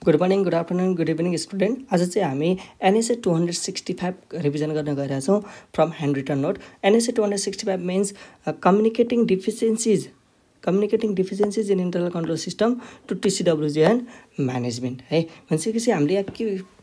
Good morning, good afternoon, good evening student. आज चाहिँ हामी एनएसए 265 रिभिजन गर्न गइरहेको छौँ from hand written note. NSA 265 means communicating deficiencies in internal control system to TCWG and management है। भनेपछि हामीले यहाँ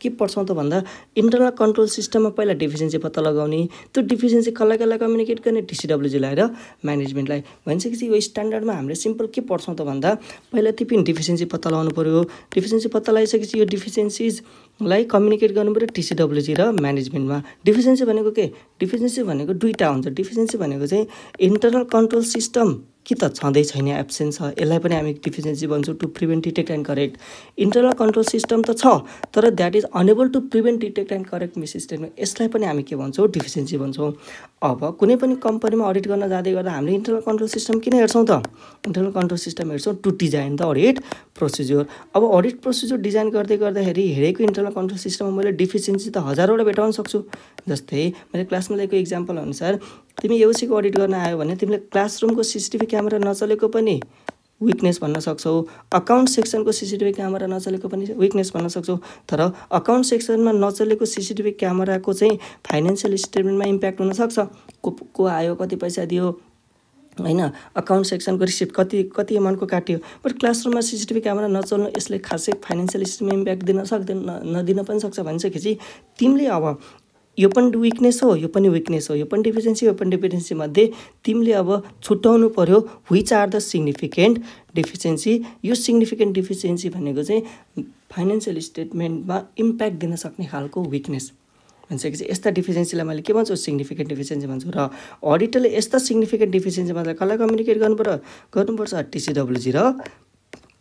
के पढ्छौँ त भन्दा इन्टरनल कन्ट्रोल सिस्टममा पहिला डिफिसियन्सी पत्ता लगाउने, त्यो डिफिसियन्सी कसलाई कम्युनिकेट गर्ने, टिसिडब्ल्युजीलाई र म्यानेजमेन्टलाई। भनेपछि यो स्ट्यान्डर्डमा हामीले सिम्पल के पढ्छौँ त भन्दा पहिला तिमी डिफिसियन्सी पत्ता लगाउनु पऱ्यो। डिफिसियन्सी पत्ता लगाइसकेपछि यो डिफिसियन्सिजलाई कम्युनिकेट गर्नु पऱ्यो टिसिडब्ल्युजी र म्यानेजमेन्टमा। डिफिसियन्सी भनेको के? डिफिसियन्सी भनेको दुईवटा हुन्छ। डिफिसियन्सी भनेको चाहिँ इन्टरनल कन्ट्रोल सिस्टम कि त छँदै छैन, एब्सेन्ट छ, यसलाई पनि हामी डिफिसियन्सी भन्छौँ। To prevent, detect and correct. Internal control system त छ तर that is enable to prevent, detect and correct misstatement, यसलाई पनि हामी के भन्छौँ? डिफिसियन्सी भन्छौँ। अब कुनै पनि कम्पनीमा अडिट गर्न जाँदै गर्दा हामीले इन्टरनल कन्ट्रोल सिस्टम किन हेर्छौँ त? इन्टरनल कन्ट्रोल सिस्टम हेर्छौँ टु डिजाइन द अडिट प्रोसिज्योर। अब अडिट प्रोसिज्योर डिजाइन गर्दाखेरि हेरेको इन्टरनल कन्ट्रोल सिस्टममा मैले डिफिसियन्सी त हजारवटा भेटाउन सक्छु। जस्तै मैले क्लासमा लिएको इक्जाम्पल अनुसार तिमी एओसीको अडिट गर्न आयो भने तिमीले क्लासरुमको सिसिटिभी क्यामेरा नचलेको पनि विकनेस भन्न सक्छौ, अकाउन्ट सेक्सनको सिसिटिभी क्यामेरा नचलेको पनि विकनेस भन्न सक्छौ। तर अकाउन्ट सेक्सनमा नचलेको सिसिटिभी क्यामेराको चाहिँ फाइनेन्सियल स्टेटमेन्टमा इम्प्याक्ट हुनसक्छ। को आयो, कति पैसा दियो होइन, अकाउन्ट सेक्सनको रिसिप्ट कति एमाउन्टको काट्यो। बट क्लासरुममा सिसिटिभी क्यामेरा नचल्नु यसले खासै फाइनेन्सियल स्टेटमेन्टमा इम्प्याक्ट दिन सक्दैन, नदिन पनि सक्छ। भनिसकेपछि तिमीले अब यो पनि विकनेस हो, यो पनि विकनेस हो, यो पनि डिफिसियन्सी, यो पनि डिफिसियन्सी मध्ये तिमीले अब छुट्याउनु पर्यो which are the significant deficiency. यो सिग्निफिकेन्ट डिफिसियन्सी भनेको चाहिँ फाइनेन्सियल स्टेटमेन्टमा इम्प्याक्ट दिन सक्ने खालको विकनेस। भनिसकेपछि यस्ता डिफिसियन्सीलाई मैले के भन्छु? सिग्निफिकेन्ट डिफिसियन्सी भन्छु। र अडिटरले यस्ता सिग्निफिकेन्ट डिफिसियन्सी मतलब कसलाई कम्युनिकेट गर्नुपर्छ? टिसिडब्ल्युजी र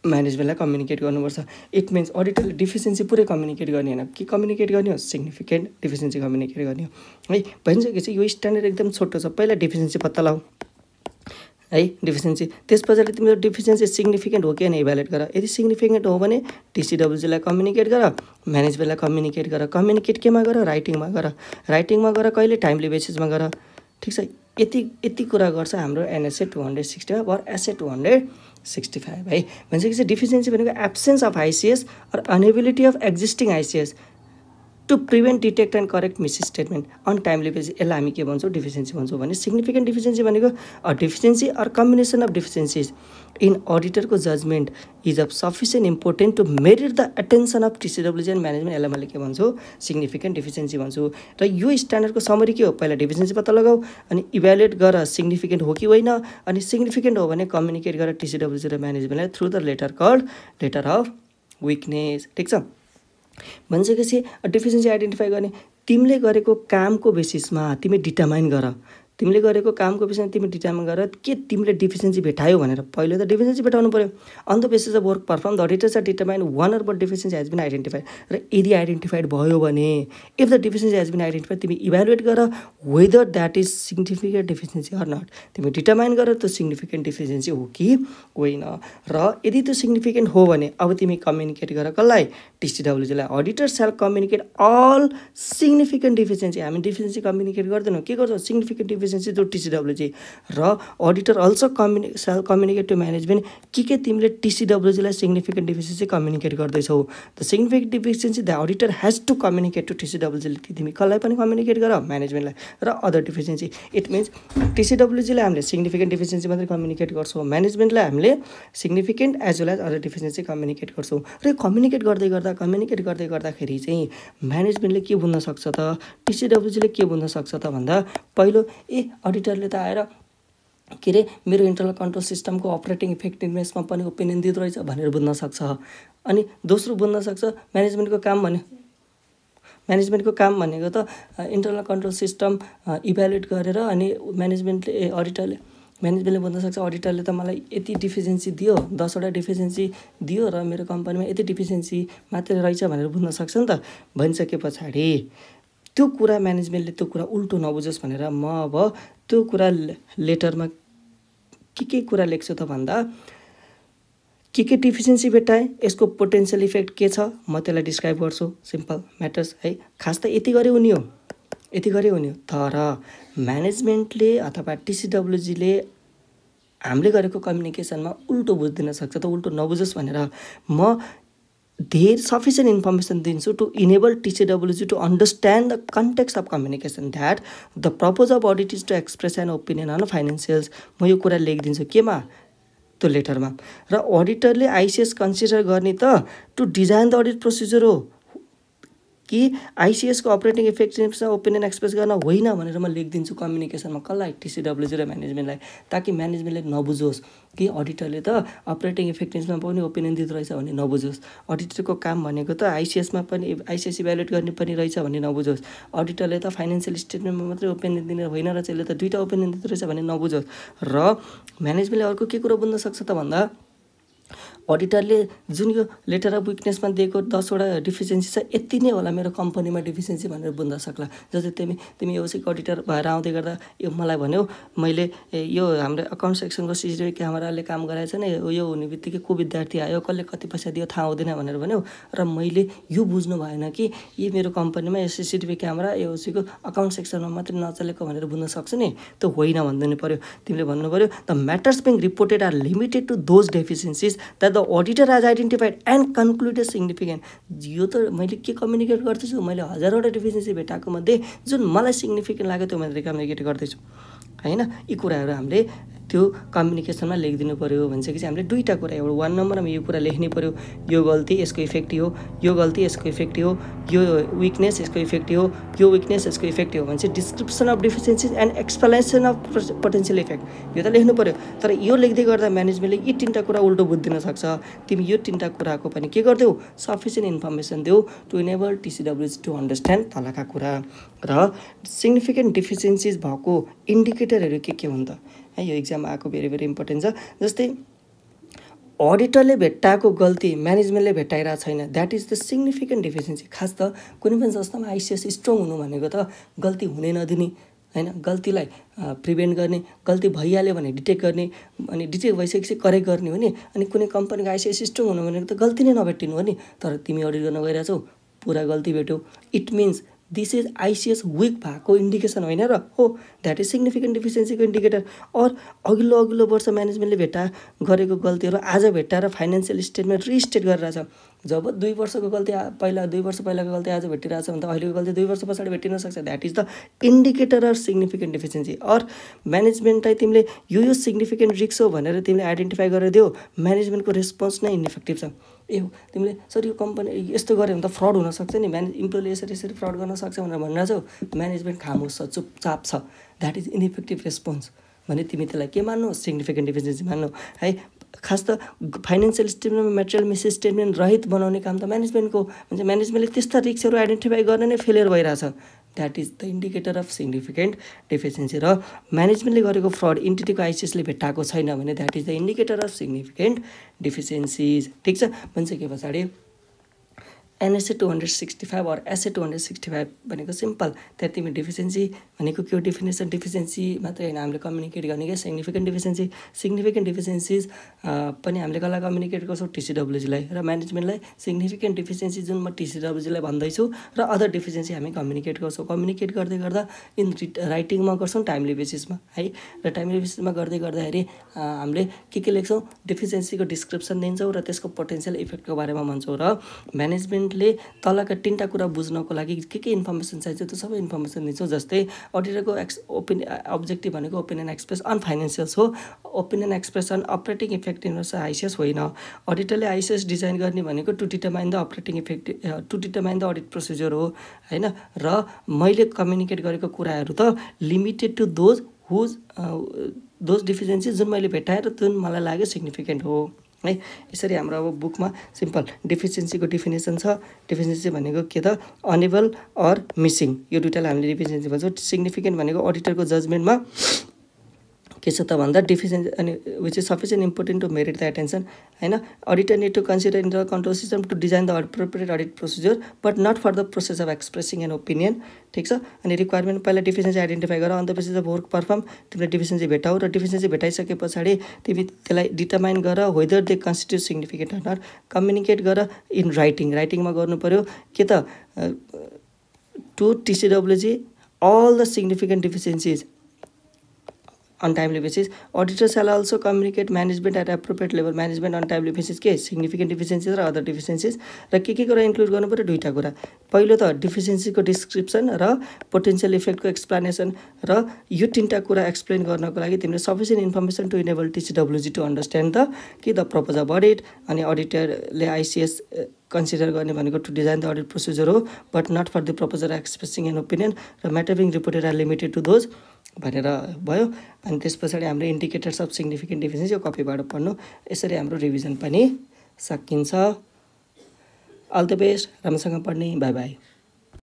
म्यानेजमेन्टलाई कम्युनिकेट गर्नुपर्छ। इट मिन्स अडिटरले डिफिसियन्सी पुरै कम्युनिकेट गर्ने होइन, के कम्युनिकेट गर्ने हो? सिग्निफिकेन्ट डिफिसियन्सी कम्युनिकेट गर्ने हो है। भनिसकेपछि यो स्ट्यान्डर्ड एकदम छोटो छ। पहिला डिफिसियन्सी पत्ता लगाऊ है, डिफिसियन्सी। त्यस पछाडि तिम्रो डिफिसियन्सी सिग्निफिकेन्ट हो कि होइन इभ्यालुएट गर। यदि सिग्निफिकेन्ट हो भने टिसिडब्ल्युजीलाई कम्युनिकेट गर, म्यानेजमेन्टलाई कम्युनिकेट गर। कम्युनिकेट केमा गर? राइटिङमा गर। राइटिङमा गर कहिले? टाइमली बेसिसमा गर। ठिक छ, यति कुरा गर्छ हाम्रो एनएसए 265 वा एसए 265 है। भनेपछि डिफिसियन्सी भनेको absence of ICS or inability of existing ICS to prevent, detect and correct misstatement on timely basis, यसलाई हामी के भन्छौँ? डिफिसियन्सी भन्छौँ। भने सिग्निफिकेन्ट डिफिसियन्सी भनेको a deficiency or combination of deficiencies in अडिटरको judgement is of sufficient important to merit the attention of TCWG and management, यसलाई मैले के भन्छु? सिग्निफिकेन्ट डिफिसियन्सी भन्छु। र यो स्ट्यान्डर्डको समरी के हो? पहिला डिफिसियन्सी पत्ता लगाऊ, अनि इभ्यालुएट गर सिग्निफिकेन्ट हो कि होइन, अनि सिग्निफिकेन्ट हो भने कम्युनिकेट गर टिसिडब्ल्युजी र म्यानेजमेन्टलाई through the letter called letter of weakness. ठिक छ। भनिसकेपछि डिफिसियन्सी आइडेन्टिफाई गर्ने तिमीले गरेको कामको बेसिसमा तिमी डिटर्माइन गर। तिमीले गरेको कामको विषयमा तिमी डिटर्माइन गर के तिमीले डिफिसियन्सी भेटायो भनेर। पहिले त डिफिसियन्सी भेटाउनु पर्यो। On the basis of work perform the auditors are determine one or more deficiency has been identified. र यदि आइडेन्टिफाइड भयो भने if the deficiency has been identified तिमी इभ्यालुएट गर whether that is significant deficiency or not. तिमी determine गर त्यो significant deficiency हो कि होइन। र यदि त्यो सिग्निफिकेन्ट हो भने अब तिमी कम्युनिकेट गर कसलाई? टिसिडब्ल्युजीलाई। Auditor shall communicate all significant deficiency. हामी डिफिसियन्सी कम्युनिकेट गर्दैनौँ, के गर्छौँ? Significant deficiency to TCWG. र auditor also shall communicate to management के तिमीले टिसिडब्ल्युजीलाई सिग्निफिकेन्ट डिफिसियन्सी कम्युनिकेट गर्दैछौ। The significant deficiency the auditor has to communicate to TCWG. तिमी कसलाई पनि कम्युनिकेट गर? म्यानेजमेन्टलाई। र अदर डिफिसियन्सी इट मिन्स टिसिडब्ल्युजीलाई हामीले सिग्निफिकेन्ट डिफिसियन्सी मात्रै कम्युनिकेट गर्छौँ, म्यानेजमेन्टलाई हामीले significant as well as other deficiency communicate गर्छौँ। र कम्युनिकेट गर्दाखेरि चाहिँ म्यानेजमेन्टले के बुझ्न सक्छ त? टिसिडब्ल्युजीले के बुझ्न सक्छ त भन्दा पहिलो अडिटरले त आएर के अरे मेरो इन्टरनल कन्ट्रोल सिस्टमको अपरेटिङ इफेक्टिभनेसमा पनि ओपिनियन दिँदो रहेछ भनेर बुझ्न सक्छ। अनि दोस्रो बुझ्न सक्छ म्यानेजमेन्टको काम भनेको त इन्टरनल कन्ट्रोल सिस्टम इभ्यालुएट गरेर अनि म्यानेजमेन्टले बुझ्न सक्छ अडिटरले त मलाई यति डिफिसियन्सी दियो, 10वटा डिफिसियन्सी दियो र मेरो कम्पनीमा यति डिफिसियन्सी मात्रै रहेछ भनेर बुझ्न सक्छ नि त। भनिसके पछाडि त्यो कुरा म्यानेजमेन्टले त्यो कुरा उल्टो नबुझोस् भनेर म अब त्यो कुरा लेटरमा के कुरा लेख्छु त भन्दा के डिफिसियन्सी भेटाएँ, यसको पोटेन्सियल इफेक्ट के छ म त्यसलाई डिस्क्राइब गर्छु। सिम्पल म्याटर्स है। खास त यति गरे हुने हो। तर म्यानेजमेन्टले अथवा टिसिडब्ल्युजीले हामीले गरेको कम्युनिकेसनमा उल्टो बुझिदिन सक्छ त, उल्टो नबुझोस् भनेर म धेर सफिसियन्ट इन्फर्मेसन दिन्छु to enable TCWG to understand the context of communication that the purpose of audit is to express an opinion on financials. म यो कुरा लेखिदिन्छु केमा, त्यो लेटरमा। र अडिटरले आइसिएस कन्सिडर गर्ने त to design the audit procedure हो कि आइसिएसको अपरेटिङ इफेक्टिभनेसमा ओपिनियन एक्सप्रेस गर्न होइन भनेर म लेखिदिन्छु कम्युनिकेसनमा। कसलाई? टिसिडब्ल्युजी र म्यानेजमेन्टलाई, ताकि म्यानेजमेन्टले नबुझोस् कि अडिटरले त अपरेटिङ इफेक्टिभनेसमा पनि ओपिनियन दिँदो रहेछ भन्ने नबुझोस्। अडिटरको काम भनेको त आइसिएसमा पनि आइसिएस इभ्यालुएट गर्ने पनि रहेछ भन्ने नबुझोस्। अडिटरले त फाइनेन्सियल स्टेटमेन्टमा मात्रै ओपिनियन दिने होइन रहेछ, यसले त दुईवटा ओपिनियन दिँदो रहेछ भन्ने नबुझोस्। र म्यानेजमेन्टले अर्को के कुरो बुझ्न सक्छ त भन्दा अडिटरले जुन यो लेटर अफ विकनेसमा दिएको 10वटा डिफिसियन्सी छ, यति नै होला मेरो कम्पनीमा डिफिसियन्सी भनेर बुझ्न सक्ला। जस्तै तिमी एओसीको अडिटर भएर आउँदै गर्दा यो मलाई भन्यो मैले यो हाम्रो अकाउन्ट सेक्सनको सिसिटिभी क्यामेराले काम गराएछ नि, यो हुने बित्तिकै को विद्यार्थी आयो, कसले कति पैसा दियो थाहा हुँदैन भनेर भन्यो, र मैले यो बुझ्नु भएन कि यो मेरो कम्पनीमा यो सिसिटिभी क्यामेरा एओसीको अकाउन्ट सेक्सनमा मात्रै नचलेको भनेर बुझ्न सक्छ नि, त्यो होइन भनिदिनु पऱ्यो। तिमीले भन्नु पऱ्यो the matters being reported are limited to those deficiencies that the auditor has identified and concluded significant. यो त मैले के कम्युनिकेट गर्दैछु, मैले 1000वटा डिफिसियन्सी भेटाएको मध्ये जुन मलाई सिग्निफिकेन्ट लाग्यो त्यो मैले कम्युनिकेट गर्दैछु होइन। यी कुराहरू हामीले त्यो कम्युनिकेसनमा लेखिदिनु पऱ्यो। भनिसकेपछि हामीले दुईवटा कुरा, एउटा 1 नम्बरमा यो कुरा लेख्नै पऱ्यो, यो गल्ती यसको इफेक्ट हो, यो गल्ती यसको इफेक्ट हो, यो विकनेस यसको इफेक्ट हो, यो विकनेस यसको इफेक्ट हो भनेपछि description of deficiencies and explanation of potential effect, यो त लेख्नु पऱ्यो। तर यो लेख्दै गर्दा म्यानेजमेन्टले यी 3टा कुरा उल्टो बुझिदिन सक्छ। तिमी यो 3टा कुराको पनि के गरिदेऊ, सफिसियन्ट इन्फर्मेसन देऊ to enable TCWG to understand तलका कुरा। र सिग्निफिकेन्ट डिफिसियन्सिज भएको इन्डिकेटरहरू के हुन् त है, यो इक्जाममा आएको भेरी भेरी इम्पोर्टेन्ट छ। जस्तै अडिटरले भेट्टाएको गल्ती म्यानेजमेन्टले भेट्टाइरहेको छैन, that is the significant deficiency. खास त कुनै पनि संस्थामा आइसिएस स्ट्रङ हुनु भनेको त गल्ती हुनै नदिने होइन, गल्तीलाई प्रिभेन्ट गर्ने, गल्ती भइहाल्यो भने डिटेक्ट गर्ने, अनि डिटेक्ट भइसकेपछि करेक्ट गर्ने हो नि। अनि कुनै कम्पनीको आइसिएस स्ट्रङ हुनु भनेको त गल्ती नै नभेटिनु हो नि। तर तिमी अडिट गर्न गइरहेछौ, पुरा गल्ती भेट्यौ, it means this is ICS weak भएको इन्डिकेसन होइन र हो, द्याट इज सिग्निफिकेन्ट डिफिसियन्सीको इन्डिकेटर। और अघिल्लो वर्ष म्यानेजमेन्टले गरेको गल्तीहरू आज भेट्टाएर फाइनेन्सियल स्टेटमेन्ट रिस्टेट गरिरहेछ। जब 2 वर्षको गल्ती पहिला 2 वर्ष पहिलाको गल्ती आज भेटिरहेछ भने त अहिलेको गल्ती 2 वर्ष पछाडि भेटिन सक्छ। That is the indicator of significant deficiency. और म्यानेजमेन्टलाई तिमीले यो सिग्निफिकेन्ट रिस्क हो भनेर तिमीले आइडेन्टिफाई गरेर दियो, म्यानेजमेन्टको रेस्पोन्स नै इनइफेक्टिभ छ। ए हो तिमीले सर यो कम्पनी यस्तो गऱ्यो भने त फ्रड हुनसक्छ नि, इम्प्लोइले यसरी फ्रड गर्न सक्छ भनेर भनिरहेछौ, म्यानेजमेन्ट खामोस छ, चुपचाप छ, द्याट इज इनइफेक्टिभ रेस्पोन्स भने तिमी त्यसलाई के मान्नु, सिग्निफिकेन्ट डिफिसियन्सी मान्नु है। खास त फाइनेन्सियल स्टेटमेन्टमा मेटेरियल मिस स्टेटमेन्ट रहित बनाउने काम त म्यानेजमेन्टको, भन्छ म्यानेजमेन्टले त्यस्ता रिस्कहरू आइडेन्टिफाई गर्न नै फेलियर भइरहेछ, that is the indicator of significant deficiency. र म्यानेजमेन्टले गरेको फ्रड इन्टिटीको आइसिएसले भेट्टाएको छैन भने that is the indicator of significant deficiencies. ठिक छ, भनिसके पछाडि एनएसए 265 और एसए 265 भनेको सिम्पल, त्यहाँ तिमी डिफिसियन्सी भनेको के हो, डिफिनेसन डिफिसियन्सी मात्रै होइन हामीले कम्युनिकेट गर्ने क्या, सिग्निफिकेन्ट डिफिसियन्सी। सिग्निफिकेन्ट डिफिसियन्सिज पनि हामीले कसलाई कम्युनिकेट गर्छौँ, टिसिडब्ल्युजीलाई। र म्यानेजमेन्टलाई सिग्निफिकेन्ट डिफिसियन्सी जुन म टिसिडब्ल्युजीलाई भन्दैछु र अदर डिफिसियन्सी हामी कम्युनिकेट गर्छौँ। कम्युनिकेट गर्दै गर्दा राइटिङमा गर्छौँ टाइमली बेसिसमा है, र टाइमली बेसिसमा गर्दै गर्दाखेरि हामीले के लेख्छौँ, डिफिसियन्सीको डिस्क्रिप्सन दिन्छौँ र त्यसको पोटेन्सियल इफेक्टको बारेमा भन्छौँ। र म्यानेजमेन्टले तलका 3टा कुरा बुझ्नको लागि के इन्फर्मेसन चाहिन्छ त्यो सबै इन्फर्मेसन दिन्छौँ। जस्तै अडिटरको अब्जेक्टिभ भनेको ओपिनियन एक्सप्रेस अन फाइनेन्सियल्स हो, opinion express on operating effectiveness ICS होइन। अडिटरले आइसिएस डिजाइन गर्ने भनेको to determine the operating effective, to determine the audit procedure हो होइन। र मैले कम्युनिकेट गरेको कुराहरू त लिमिटेड टु दोज डिफिसियन्सी जुन मैले भेटाएर जुन मलाई लाग्यो सिग्निफिकेन्ट हो है। यसरी हाम्रो अब बुकमा सिम्पल डिफिसियन्सीको डिफिनेसन छ। डिफिसियन्सी भनेको के त, अनेबल अर मिसिङ, यो दुइटालाई हामीले डिफिसियन्सी भन्छौँ। सिग्निफिकेन्ट भनेको अडिटरको जजमेन्टमा के छ त भन्दा डिफिसियन्सी अनि which is sufficient important to merit the attention होइन। Auditor need to consider in the control system to design the appropriate audit procedure but not for the process of expressing an opinion. ठिक छ, अनि requirement पहिला deficiency identify गर, अन्त basis of work perform तिमीले deficiency भेटाऊ, र deficiency भेटाइसके पछाडि तिमी त्यसलाई डिटरमाइन गर whether they constitute significant or not. Communicate गर इन राइटिङमा गर्नु पऱ्यो के त, to TCWG all the significant deficiencies on timely basis. Auditor shall also communicate management at appropriate level. Management on timely basis के significant deficiencies र other deficiencies र के कुरा इन्क्लुड गर्नु पर्यो दुईटा कुरा पहिलो त डिफिसियन्सीको डिस्क्रिप्सन र पोटेन्शियल इफेक्टको एक्सप्लेनेसन र यो तीनटा कुरा एक्सप्लेन गर्नको लागि तिमीले sufficient information to enable TCWG to understand the कि द पर्पज अफ अडिट अनि अडिटरले आइसिएस कन्सिडर गर्ने भनेको to design the audit procedure हो but not for the purpose of expressing an opinion र matter being reported are limited to those भनेर भयो अनि त्यस पछाडि हाम्रो इन्डिकेटर्स अफ सिग्निफिकेन्ट डिफिसियन्सी यो कपीबाट पढ्नु यसरी हाम्रो रिभिजन पनि सकिन्छ अल द बेस्ट राम्रोसँग पढ्ने बाई बाई